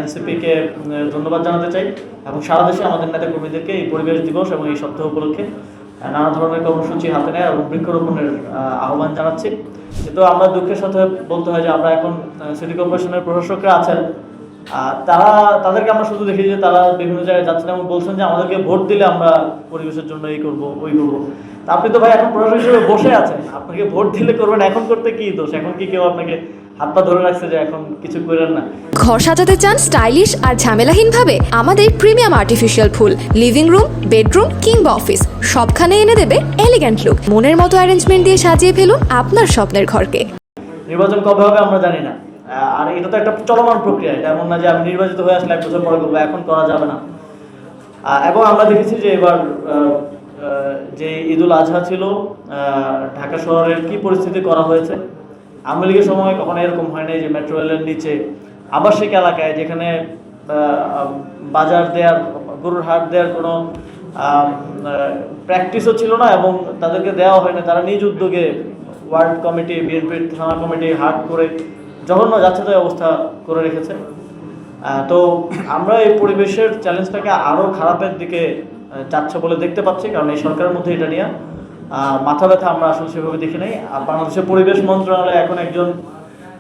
এনসিপিকে ধন্যবাদ জানাতে চাই এবং সারা দেশে আমাদের নেতা কর্মীদেরকে এই পরিবেশ দিবস এবং এই সপ্তাহ উপলক্ষে নানা ধরনের কর্মসূচি হাতে নেয় এবং বৃক্ষরোপণের আহ্বান জানাচ্ছি। কিন্তু আমরা দুঃখের সাথে বলতে হয় যে আমরা এখন সিটি কর্পোরেশনের প্রশাসকরা আছেন, তাদেরকে আমরা শুধু দেখি যে তারা বিভিন্ন জায়গায় যাচ্ছেন এবং বলছেন যে আমাদেরকে ভোট দিলে আমরা পরিবেশের জন্য এই করবো ওই করবো। তা আপনি তো ভাই এখন প্রশাসক হিসেবে বসে আছেন, আপনাকে ভোট দিলে করবেন, এখন করতে কি দোষ? এখন কি কেউ আপনাকে হাত পা ধরে রাখছে যে এখন কিছু করেন না? ঘর সাজাতে চান স্টাইলিশ আর ঝামেলাহীন ভাবে? আমাদের প্রিমিয়াম আর্টিফিশিয়াল ফুল লিভিং রুম, বেডরুম কিংবা অফিস সবখানে এনে দেবে এলিগ্যান্ট লুক। মনের মতো অ্যারেঞ্জমেন্ট দিয়ে সাজিয়ে ফেলুন আপনার স্বপ্নের ঘরকে। নির্বাচন কবে হবে আমরা জানি না, আর এটা তো একটা চলমান প্রক্রিয়া। এটা এমন না যে আমি নির্বাচিত হয়ে আসলে 1 বছর পরে করবো, এখন করা যাবে না। এবং আমরা দেখেছি যে এবার যে ঈদুল আজহা ছিল, ঢাকা শহরের কি পরিস্থিতি করা হয়েছে। আওয়ামী লীগের সময় কখনো এরকম হয় নাই যে মেট্রো রেলের নিচে আবাসিক এলাকায় যেখানে বাজার দেওয়ার, গরুর হাট দেওয়ার কোনো প্র্যাকটিসও ছিল না এবং তাদেরকে দেওয়া হয় না, তারা নিজ উদ্যোগে ওয়ার্ড কমিটি, বিএনপির থানা কমিটি হাট করে জঘন্য যাচ্ছেতাই অবস্থা করে রেখেছে। তো আমরা এই পরিবেশের চ্যালেঞ্জটাকে আরও খারাপের দিকে যাচ্ছে বলে দেখতে পাচ্ছি, কারণ এই সরকারের মধ্যে এটা নিয়ে মাথা ব্যথা আমরা আসলে সেভাবে দেখি নাই। আর বাংলাদেশের পরিবেশ মন্ত্রণালয়ে এখন একজন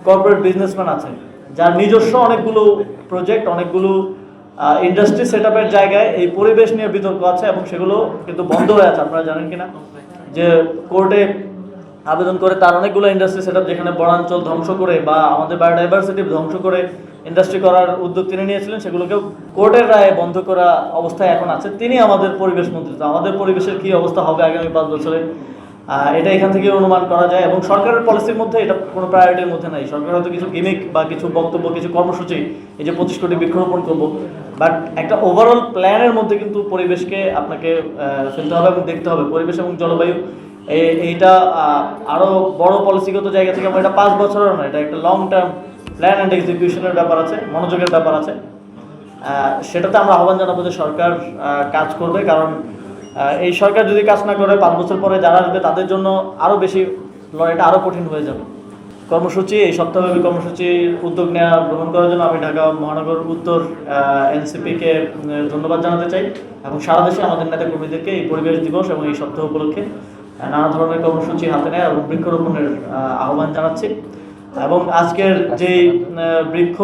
কর্পোরেট বিজনেসম্যান আছে যার নিজস্ব অনেকগুলো প্রজেক্ট, অনেকগুলো ইন্ডাস্ট্রি সেট আপের জায়গায় এই পরিবেশ নিয়ে বিতর্ক আছে এবং সেগুলো কিন্তু বন্ধ হয়ে আছে। আপনারা জানেন কিনা যে কোর্টে আবেদন করে তার অনেকগুলো ইন্ডাস্ট্রি সেট আপ যেখানে বনাঞ্চল ধ্বংস করে বা আমাদের বায়োডাইভার্সিটি ধ্বংস করে ইন্ডাস্ট্রি করার উদ্যোগ তিনি নিয়েছিলেন, সেগুলোকেও কোর্টের রায়ে বন্ধ করা অবস্থায় এখন আছে। তিনি আমাদের পরিবেশ মন্ত্রী। তো আমাদের পরিবেশের কী অবস্থা হবে আগামী 5 বছরে এটা এখান থেকে অনুমান করা যায় এবং সরকারের পলিসির মধ্যে এটা কোনো প্রায়োরিটির মধ্যে নাই। সরকার হয়তো কিছু গিমিক বা কিছু বক্তব্য, কিছু কর্মসূচি, এই যে 25 কোটি বৃক্ষরোপণ করবো, বাট একটা ওভারঅল প্ল্যানের মধ্যে কিন্তু পরিবেশকে আপনাকে ফেলতে হবে এবং দেখতে হবে। পরিবেশ এবং জলবায়ু এইটা আরও বড় পলিসিগত জায়গা থেকে আমরা এটা 5 বছরের নয়, এটা একটা লং টার্ম প্ল্যান অ্যান্ড এক্সিকিউশনের ব্যাপার আছে, মনোযোগের ব্যাপার আছে। সেটাতে আমরা আহ্বান জানাবো যে সরকার কাজ করবে, কারণ এই সরকার যদি কাজ না করে 5 বছর পরে যারা আসবে তাদের জন্য আরও বেশি লড়াইটা আরও কঠিন হয়ে যাবে। কর্মসূচি, এই সপ্তাহব্যাপী কর্মসূচির উদ্যোগ গ্রহণ করার জন্য আমি ঢাকা মহানগর উত্তর এনসিপিকে ধন্যবাদ জানাতে চাই এবং সারা দেশে আমাদের নেতা কর্মীদেরকে এই পরিবেশ দিবস এবং এই সপ্তাহ উপলক্ষে নানা ধরনের কর্মসূচি হাতে নেয় এবং বৃক্ষরোপণের আহ্বান জানাচ্ছি। এবং আজকের যে বৃক্ষ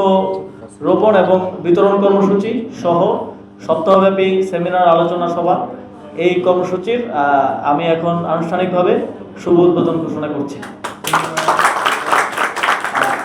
রোপণ এবং বিতরণ কর্মসূচি সহ সপ্তাহব্যাপী সেমিনার, আলোচনা সভা, এই কর্মসূচির আমি এখন আনুষ্ঠানিকভাবে শুভ উদ্বোধন ঘোষণা করছি।